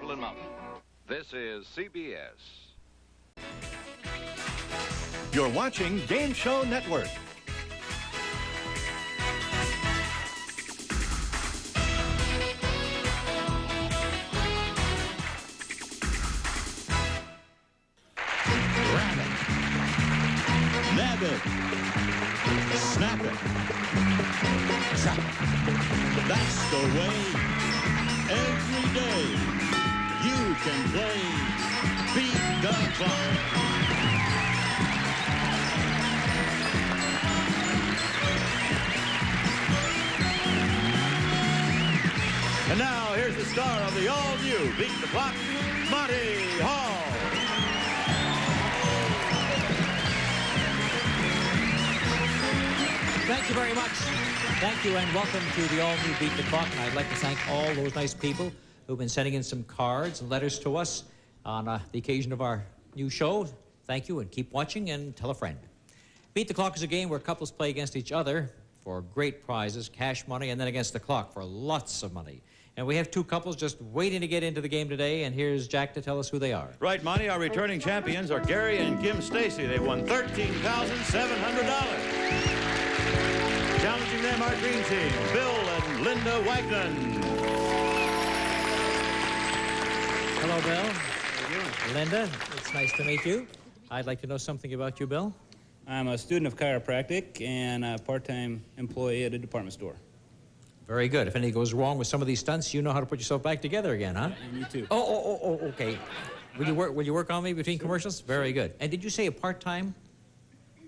Central and Mountain. This is CBS. You're watching Game Show Network. Grab it. Nab it. Snap it. Trap it. That's the way. Every day you can play Beat the Clock. And now, here's the star of the all-new Beat the Clock, Monty Hall. Thank you very much. Thank you, and welcome to the all-new Beat the Clock. And I'd like to thank all those nice people who've been sending in some cards and letters to us on the occasion of our new show. Thank you, and keep watching, and tell a friend. Beat the Clock is a game where couples play against each other for great prizes, cash money, and then against the clock for lots of money. And we have two couples just waiting to get into the game today, and here's Jack to tell us who they are. Right, Monty, our returning champions are Gary and Kim Stacy. They won $13,700. Challenging them, our green team, Bill and Linda Wagner. Hello, Bill. How are you doing? Linda, it's nice to meet you. I'd like to know something about you, Bill. I'm a student of chiropractic and a part-time employee at a department store. Very good. If anything goes wrong with some of these stunts, you know how to put yourself back together again, huh? And you too. Oh, okay. Will you work on me between commercials? Very good. And did you say a part-time?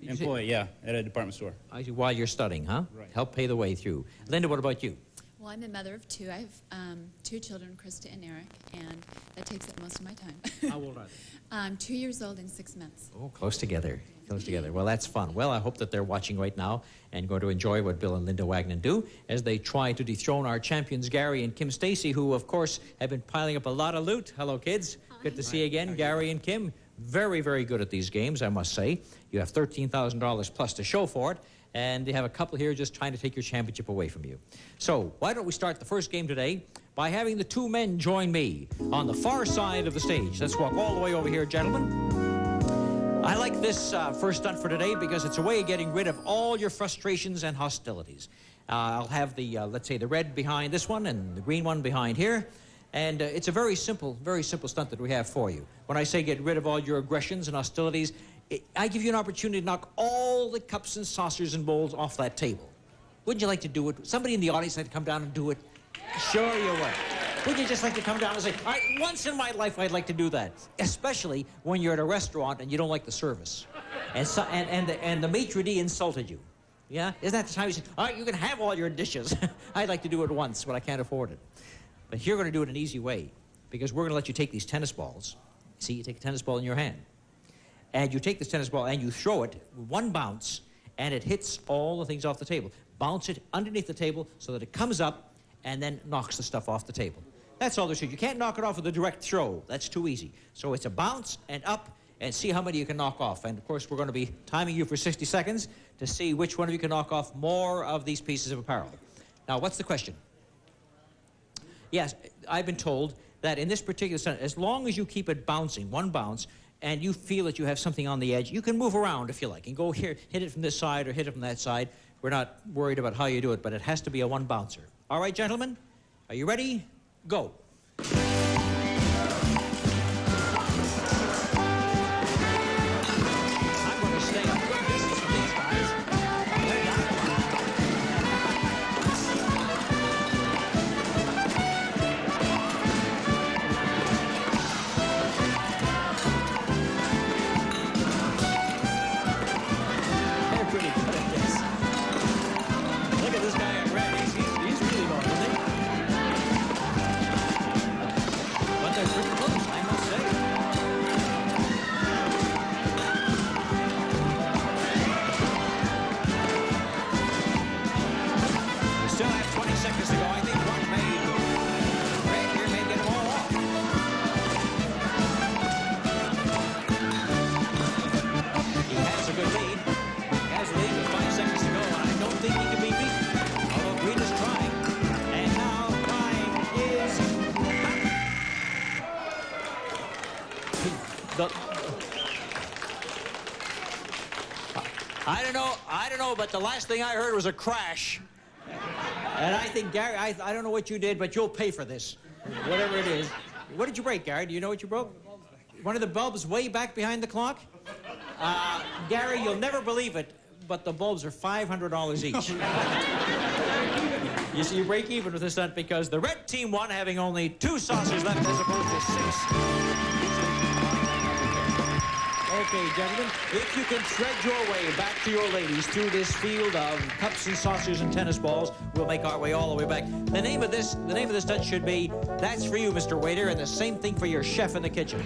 Employee, yeah, at a department store. While you're studying, huh? Right. Help pay the way through. Linda, what about you? Well, I'm the mother of two. I have two children, Krista and Eric, and that takes up most of my time. How old are they? 2 years old and 6 months. Oh, close together. Close together. Well, that's fun. Well, I hope that they're watching right now and going to enjoy what Bill and Linda Wagner do as they try to dethrone our champions, Gary and Kim Stacy, who, of course, have been piling up a lot of loot. Hello, kids. Hi. Good to see you again, Gary and Kim. Very, very good at these games, I must say. You have $13,000 plus to show for it, and they have a couple here just trying to take your championship away from you. So why don't we start the first game today by having the two men join me on the far side of the stage. Let's walk all the way over here, gentlemen. I like this first stunt for today because it's a way of getting rid of all your frustrations and hostilities. I'll have the, let's say, the red behind this one and the green one behind here. And it's a very simple stunt that we have for you. When I say get rid of all your aggressions and hostilities, I give you an opportunity to knock all the cups and saucers and bowls off that table. Wouldn't you like to do it? Somebody in the audience like to come down and do it? Sure you would. Wouldn't you just like to come down and say, all right, once in my life I'd like to do that? Especially when you're at a restaurant and you don't like the service. And the maitre d' insulted you. Yeah? Isn't that the time you say, all right, you can have all your dishes. I'd like to do it once, but I can't afford it. But you're going to do it an easy way, because we're going to let you take these tennis balls. See, you take a tennis ball in your hand, and you take this tennis ball and you throw it one bounce, and it hits all the things off the table. Bounce it underneath the table so that it comes up and then knocks the stuff off the table. That's all there is. You can't knock it off with a direct throw. That's too easy. So it's a bounce and up, and see how many you can knock off. And, of course, we're going to be timing you for 60 seconds to see which one of you can knock off more of these pieces of apparel. Now, what's the question? Yes, I've been told that in this particular stunt, as long as you keep it bouncing, one bounce, and you feel that you have something on the edge, you can move around if you like, and go here, hit it from this side or hit it from that side. We're not worried about how you do it, but it has to be a one bouncer. All right, gentlemen, are you ready? Go. I don't know, but the last thing I heard was a crash. And I think, Gary, I don't know what you did, but you'll pay for this, whatever it is. What did you break, Gary? Do you know what you broke? One of the bulbs way back behind the clock? Gary, you'll never believe it, but the bulbs are $500 each. You see, you break even with this stunt because the red team won, having only 2 saucers left as opposed to 6. Okay, gentlemen, if you can tread your way back to your ladies through this field of cups and saucers and tennis balls, we'll make our way all the way back. The name of this stunt should be, "That's for you, Mr. Waiter," and the same thing for your chef in the kitchen.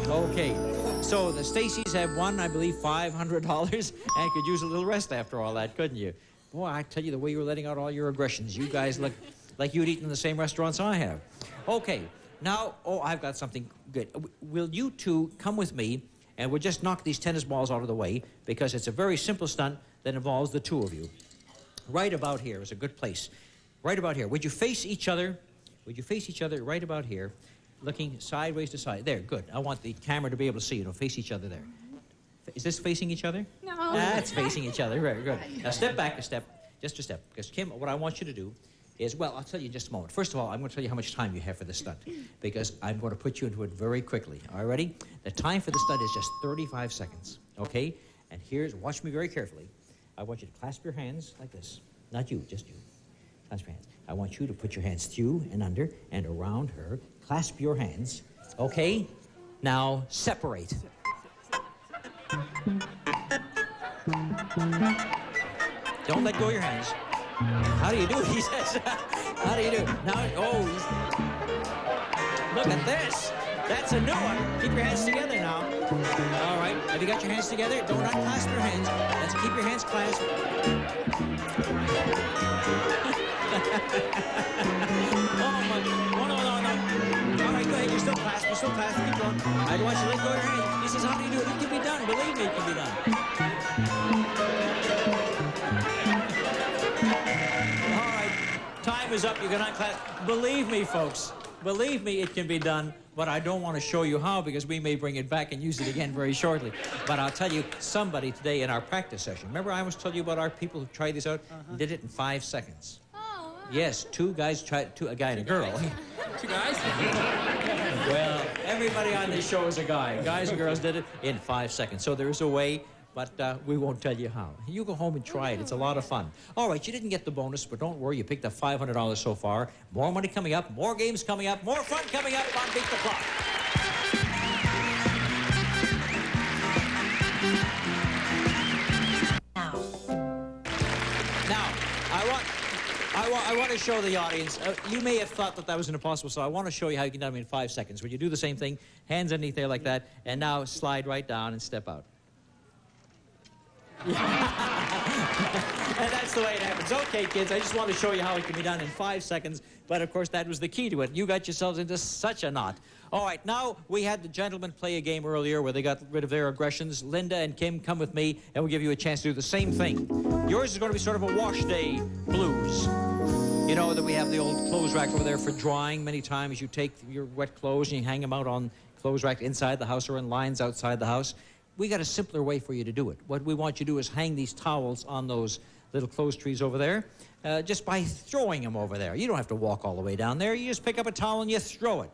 Okay, so the Stacys have won, I believe, $500, and could use a little rest after all that, couldn't you? Boy, I tell you, the way you're letting out all your aggressions, you guys look like you'd eaten in the same restaurants I have. Okay, now, I've got something good. Will you two come with me? And we'll just knock these tennis balls out of the way because it's a very simple stunt that involves the 2 of you. Right about here is a good place. Right about here. Would you face each other? Would you face each other right about here, looking sideways to side? There, good. I want the camera to be able to see you. Face each other there. Is this facing each other? No. That's facing each other. Very good. Now step back a step, just a step. Because, Kim, what I want you to do is, well, I'll tell you in just a moment. First of all, I'm going to tell you how much time you have for this stunt because I'm going to put you into it very quickly. All right, ready? The time for the stunt is just 35 seconds, okay? And here's, watch me very carefully. I want you to clasp your hands like this. Not you, just you. Clasp your hands. I want you to put your hands through and under and around her. Clasp your hands, okay? Now, separate. Don't let go of your hands. How do you do it? He says. How do you do it? Now, look at this. That's a new one. Keep your hands together now. All right. Have you got your hands together? Don't unclasp your hands. Let's keep your hands clasped. Oh, my. No. All right, go ahead. You're still clasped. Keep going. I don't want you to let go of your hands. He says, how do you do it? It can be done. Believe me, it can be done. Time is up. You can unclasp. Believe me, folks. Believe me, it can be done. But I don't want to show you how because we may bring it back and use it again very shortly. But I'll tell you, somebody today in our practice session, remember I always told you about our people who tried this out? Did it in 5 seconds. Oh, wow. Yes, 2 guys tried, a guy and a girl. 2 guys? Well, everybody on this show is a guy. Guys and girls did it in 5 seconds. So there is a way. But we won't tell you how. You go home and try it. It's a lot of fun. All right, you didn't get the bonus, but don't worry. You picked up $500 so far. More money coming up, more games coming up, more fun coming up on Beat the Clock. Now, I want to show the audience. You may have thought that was an impossible, so I want to show you how you can do it in 5 seconds. Would you do the same thing? Hands underneath there like that, and now slide right down and step out. And that's the way it happens. Okay, kids, I just want to show you how it can be done in 5 seconds. But, of course, that was the key to it. You got yourselves into such a knot. All right, now we had the gentlemen play a game earlier where they got rid of their aggressions. Linda and Kim, come with me, and we'll give you a chance to do the same thing. Yours is going to be sort of a wash day blues. You know that we have the old clothes rack over there for drying. Many times you take your wet clothes and you hang them out on clothes rack inside the house or in lines outside the house. We got a simpler way for you to do it. What we want you to do is hang these towels on those little clothes trees over there just by throwing them over there. You don't have to walk all the way down there. You just pick up a towel and you throw it.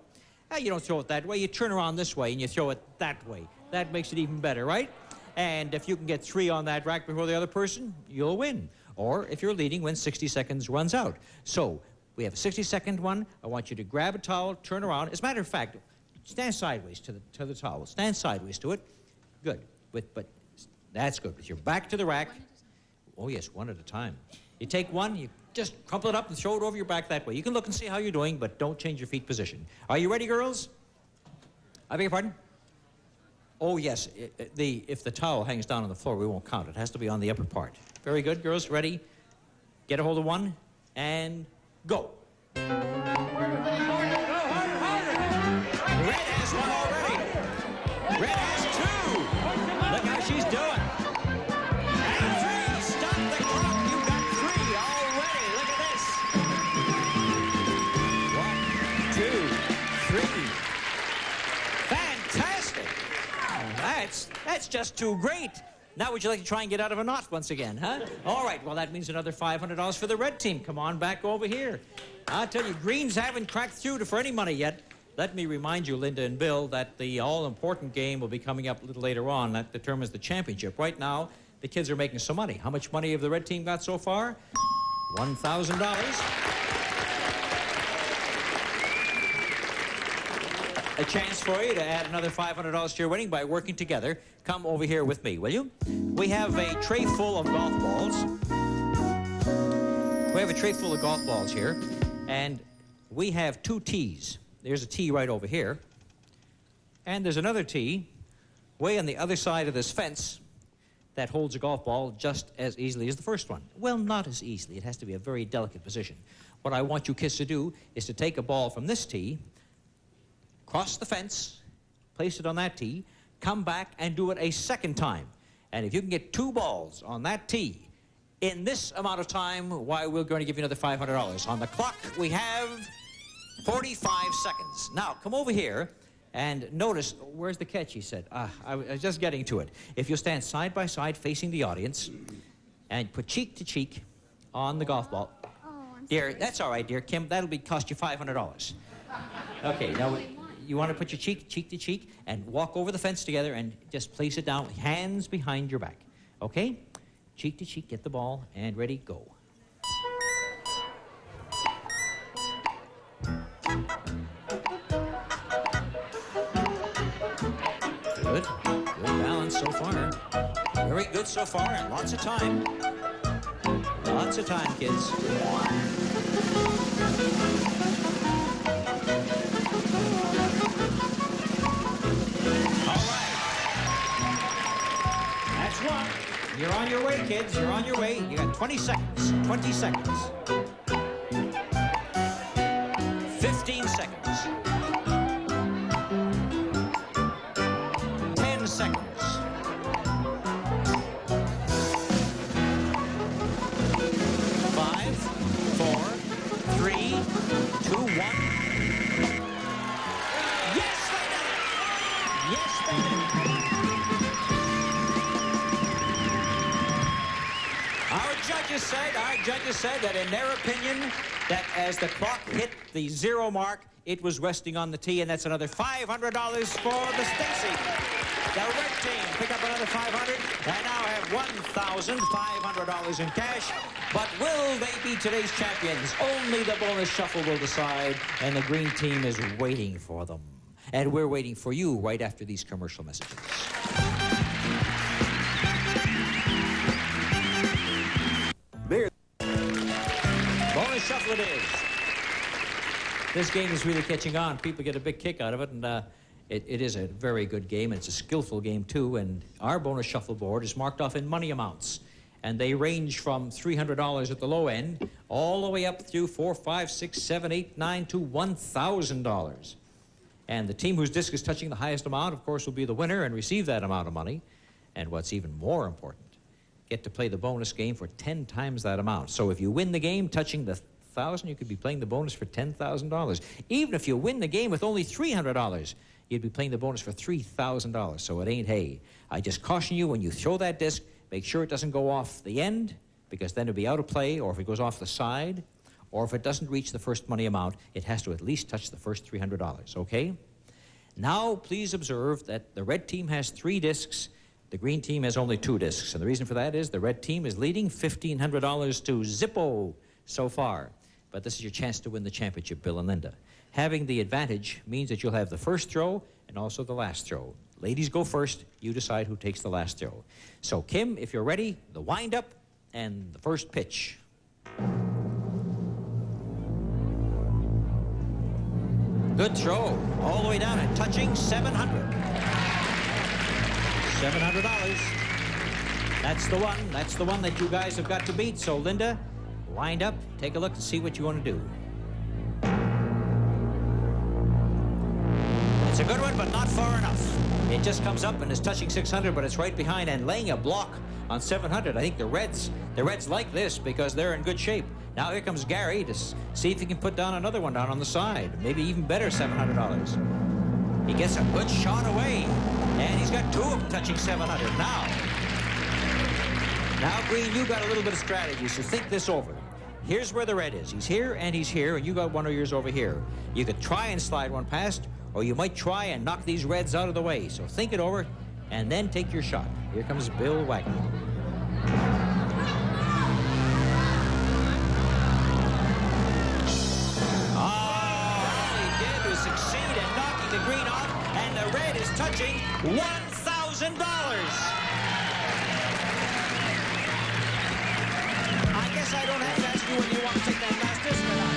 You don't throw it that way. You turn around this way and you throw it that way. That makes it even better, right? And if you can get 3 on that rack before the other person, you'll win. Or if you're leading, when 60 seconds runs out. So we have a 60-second one. I want you to grab a towel, turn around. As a matter of fact, stand sideways to the towel. Stand sideways to it. Good. But that's good. With your back to the rack. Oh, yes, one at a time. You take one, you just crumple it up and throw it over your back that way. You can look and see how you're doing, but don't change your feet position. Are you ready, girls? I beg your pardon? Oh, yes. If the towel hangs down on the floor, we won't count. It has to be on the upper part. Very good, girls. Ready? Get a hold of one, and go. Red has one already. Red has 2. Look how she's doing. And 3. Stop the clock. You got 3 already. Look at this. 1, 2, 3. Fantastic. That's just too great. Now would you like to try and get out of a knot once again, huh? All right, well, that means another $500 for the red team. Come on back over here. I tell you, Greens haven't cracked through for any money yet. Let me remind you, Linda and Bill, that the all-important game will be coming up a little later on. That determines the championship. Right now, the kids are making some money. How much money have the red team got so far? $1,000. A chance for you to add another $500 to your winning by working together. Come over here with me, will you? We have a tray full of golf balls. We have a tray full of golf balls here, and we have 2 tees. There's a tee right over here, and there's another tee way on the other side of this fence that holds a golf ball just as easily as the first one. Well, not as easily. It has to be a very delicate position. What I want you kids to do is to take a ball from this tee, cross the fence, place it on that tee, come back and do it a second time. And if you can get 2 balls on that tee in this amount of time, why, we're going to give you another $500. On the clock, we have 45 seconds. Now, come over here and notice, where's the catch, he said. I was just getting to it. If you stand side by side facing the audience and put cheek to cheek on the golf ball. Dear, that's all right, dear. Kim, that'll cost you $500. Okay, now you want to put your cheek to cheek and walk over the fence together and just place it down, hands behind your back. Okay? Cheek to cheek, get the ball, and ready, go. Good. Good balance so far. Very good so far, and lots of time. Lots of time, kids. One. You're on your way, kids. You're on your way. You got 20 seconds. 20 seconds. 15 seconds. 10 seconds. 5, 4, 3, 2, 1. Yes, they did it! Yes, they did it! Our judges said that in their opinion, that as the clock hit the 0 mark, it was resting on the tee, and that's another $500 for the Stacy. The red team pick up another $500 and now have $1,500 in cash. But will they be today's champions? Only the bonus shuffle will decide, and the green team is waiting for them. And we're waiting for you right after these commercial messages. Bonus shuffle it is. This game is really catching on. People get a big kick out of it, and it is a very good game. It's a skillful game, too, and our bonus shuffle board is marked off in money amounts, and they range from $300 at the low end all the way up through $4, $5, $6, $7, $8, $9 to $1,000. And the team whose disc is touching the highest amount, of course, will be the winner and receive that amount of money. And what's even more important, get to play the bonus game for 10 times that amount. So if you win the game touching the 1,000, you could be playing the bonus for $10,000. Even if you win the game with only $300, you'd be playing the bonus for $3,000. So it ain't hay. I just caution you, when you throw that disc, make sure it doesn't go off the end, because then it'll be out of play, or if it goes off the side, or if it doesn't reach the first money amount, it has to at least touch the first $300, okay? Now, please observe that the red team has 3 discs. The green team has only 2 discs, and the reason for that is the red team is leading $1,500 to Zippo so far. But this is your chance to win the championship, Bill and Linda. Having the advantage means that you'll have the first throw and also the last throw. Ladies go first. You decide who takes the last throw. So, Kim, if you're ready, the wind-up and the first pitch. Good throw, all the way down and touching $700. $700. That's the one. That's the one that you guys have got to beat. So, Linda, wind up, take a look and see what you want to do. It's a good one, but not far enough. It just comes up and is touching 600, but it's right behind and laying a block on 700. I think the Reds like this because they're in good shape. Now here comes Gary to see if he can put down another one down on the side. Maybe even better, $700. He gets a good shot away. And he's got 2 of them touching 700 Now, Green, you got a little bit of strategy, so think this over. Here's where the red is. He's here, and you got one of yours over here. You could try and slide one past, or you might try and knock these reds out of the way. So think it over, and then take your shot. Here comes Bill Wagner. All he did was succeed in knocking the green off, and the red is touching $1,000. I don't have to ask you when you want to take that last disc or not.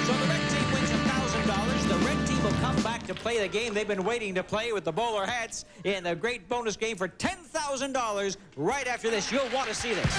So the red team wins $1,000. The red team will come back to play the game they've been waiting to play with the bowler hats in the great bonus game for $10,000 right after this. You'll want to see this.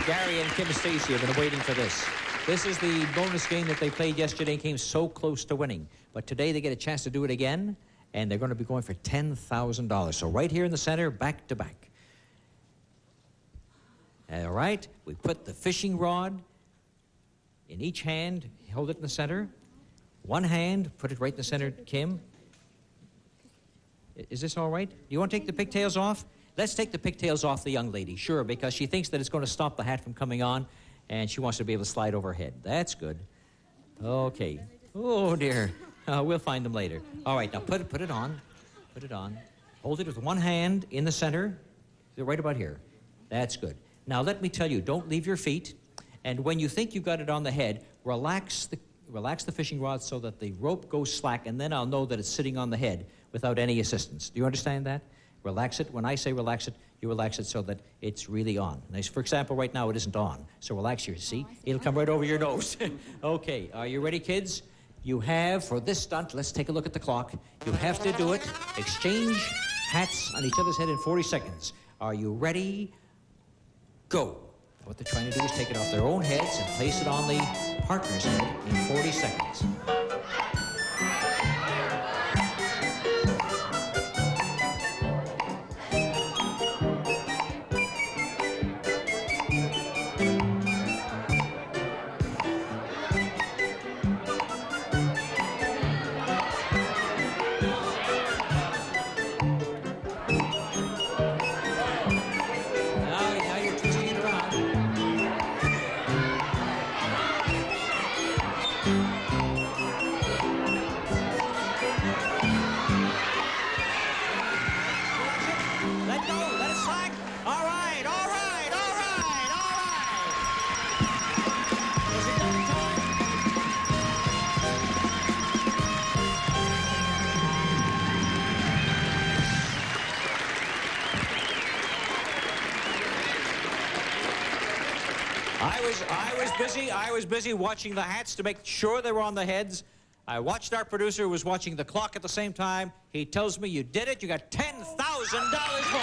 Gary and Kim Stacy have been waiting for this. This is the bonus game that they played yesterday and came so close to winning. But today they get a chance to do it again, and they're going to be going for $10,000. So right here in the center, back to back. All right, we put the fishing rod in each hand, hold it in the center. One hand, put it right in the center, Kim. Is this all right? You want to take the pigtails off? Let's take the pigtails off the young lady, sure, because she thinks that it's going to stop the hat from coming on. And she wants to be able to slide over her head. That's good. Okay. Oh, dear. We'll find them later. All right, now put it on. Put it on. Hold it with one hand in the center. Right about here. That's good. Now, let me tell you, don't leave your feet. And when you think you've got it on the head, relax the fishing rod so that the rope goes slack, and then I'll know that it's sitting on the head without any assistance. Do you understand that? Relax it. When I say relax it, you relax it so that it's really on. Now, for example, right now it isn't on. So relax here, see? It'll come right over your nose. Okay, are you ready, kids? You have, for this stunt, let's take a look at the clock. You have to do it. Exchange hats on each other's head in 40 seconds. Are you ready? Go. What they're trying to do is take it off their own heads and place it on the partner's head in 40 seconds. I was busy watching the hats to make sure they were on the heads. I watched our producer who was watching the clock at the same time. He tells me you did it. You got $10,000 more.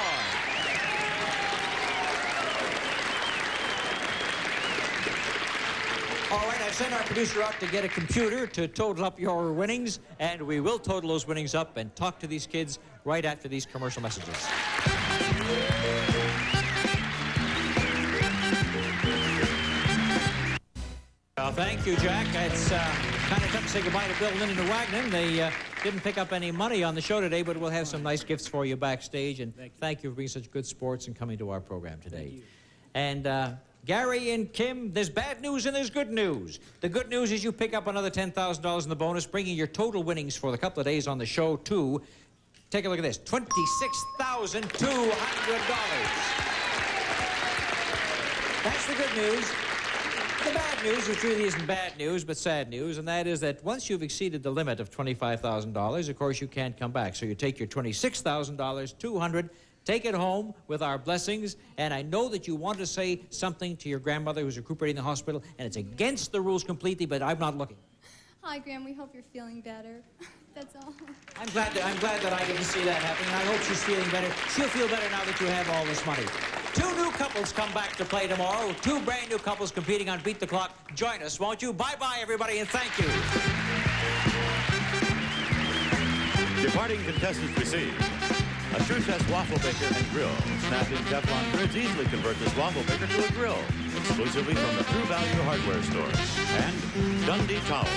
All right, I've sent our producer out to get a computer to total up your winnings, and we will total those winnings up and talk to these kids right after these commercial messages. Well, thank you, Jack. It's kind of tough to say goodbye to Bill and Linda Wagner. They didn't pick up any money on the show today, but we'll have some nice gifts for you backstage. And thank you for being such good sports and coming to our program today. And Gary and Kim, there's bad news and there's good news. The good news is you pick up another $10,000 in the bonus, bringing your total winnings for the couple of days on the show to, take a look at this, $26,200. That's the good news. The bad news, which really isn't bad news, but sad news, and that is that once you've exceeded the limit of $25,000, of course, you can't come back. So you take your $26,000, $200, take it home with our blessings, and I know that you want to say something to your grandmother who's recuperating in the hospital, and it's against the rules completely, but I'm not looking. Hi, Graham. We hope you're feeling better. That's all. I'm glad that I get to see that happening. I hope she's feeling better. She'll feel better now that you have all this money. 2 new couples come back to play tomorrow. 2 brand new couples competing on Beat the Clock. Join us, won't you? Bye-bye, everybody, and thank you. Departing contestants receive A true test waffle baker and grill. Snapping Teflon grids easily convert this waffle baker to a grill. Exclusively from the True Value Hardware Store. And Dundee Towels.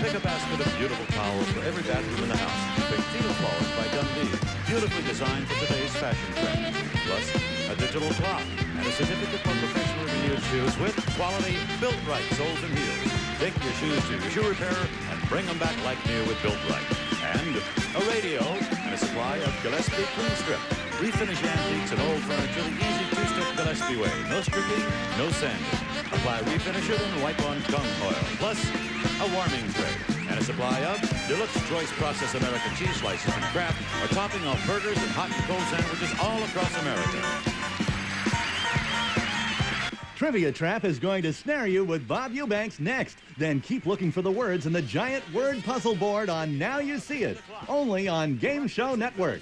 Pick a basket of beautiful towels for every bathroom in the house. Pick Fetal Flawless by Dundee. Beautifully designed for today's fashion trend. Plus, a digital clock and a certificate for professionally reviewed shoes with quality, built-right soles and heels. Take your shoes to your shoe repairer and bring them back like new with Built Right. And a radio and a supply of Gillespie Clean Strip. Refinish antiques and old furniture the easy two-step Gillespie way. No stripping, no sanding. Apply refinish it and wipe on tung oil. Plus, a warming tray and a supply of Deluxe Choice Processed American cheese slices and Kraft are topping off burgers and hot and cold sandwiches all across America. Trivia Trap is going to snare you with Bob Eubanks next. Then keep looking for the words in the giant word puzzle board on Now You See It, only on Game Show Network.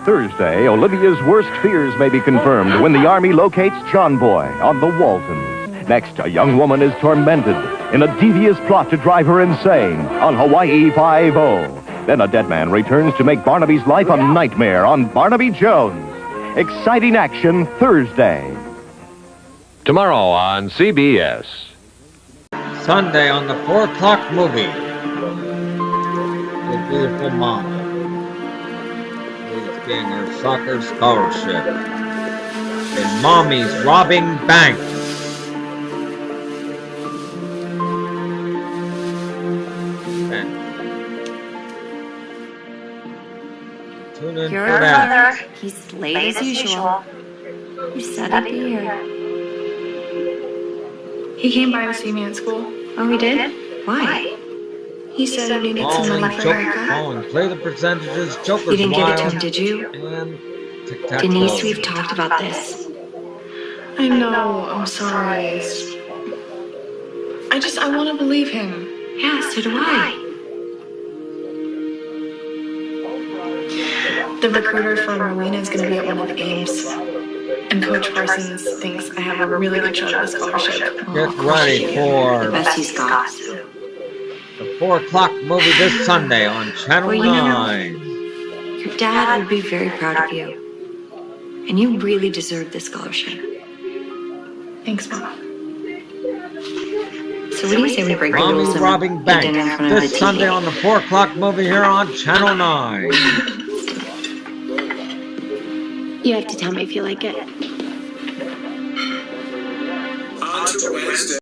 Thursday, Olivia's worst fears may be confirmed when the Army locates John Boy on the Waltons. Next, a young woman is tormented in a devious plot to drive her insane on Hawaii Five-0. Then a dead man returns to make Barnaby's life a nightmare on Barnaby Jones. Exciting action Thursday. Tomorrow on CBS. Sunday on the 4 o'clock movie. The beautiful mom. He's getting her soccer scholarship. And mommy's robbing banks. Tune in Your for that. brother, he's late as usual. You said he'd be here. He came by to see me at school. Oh, he did? Why? He said he needed some money for a haircut. And play the percentages, Joker's You didn't give it to Wild, him, did you? and tic-tac-toe. Denise, we've talked about this. I know, I'm sorry. I want to believe him. Yeah, so do I. The recruiter from Rowena is going to be at one of the games. And Coach Parsons thinks I have a really good shot at a scholarship. Get ready for The best he's got. the 4 o'clock movie this Sunday on Channel Well, you know, 9. Your dad would be very proud of you. And you really deserve this scholarship. Thanks, Mom. So what do you say we break the Mommy rules and robbing eat bank dinner in front of this the Sunday TV? on the 4 o'clock movie here on Channel 9. You have to tell me if you like it. On to Wednesday.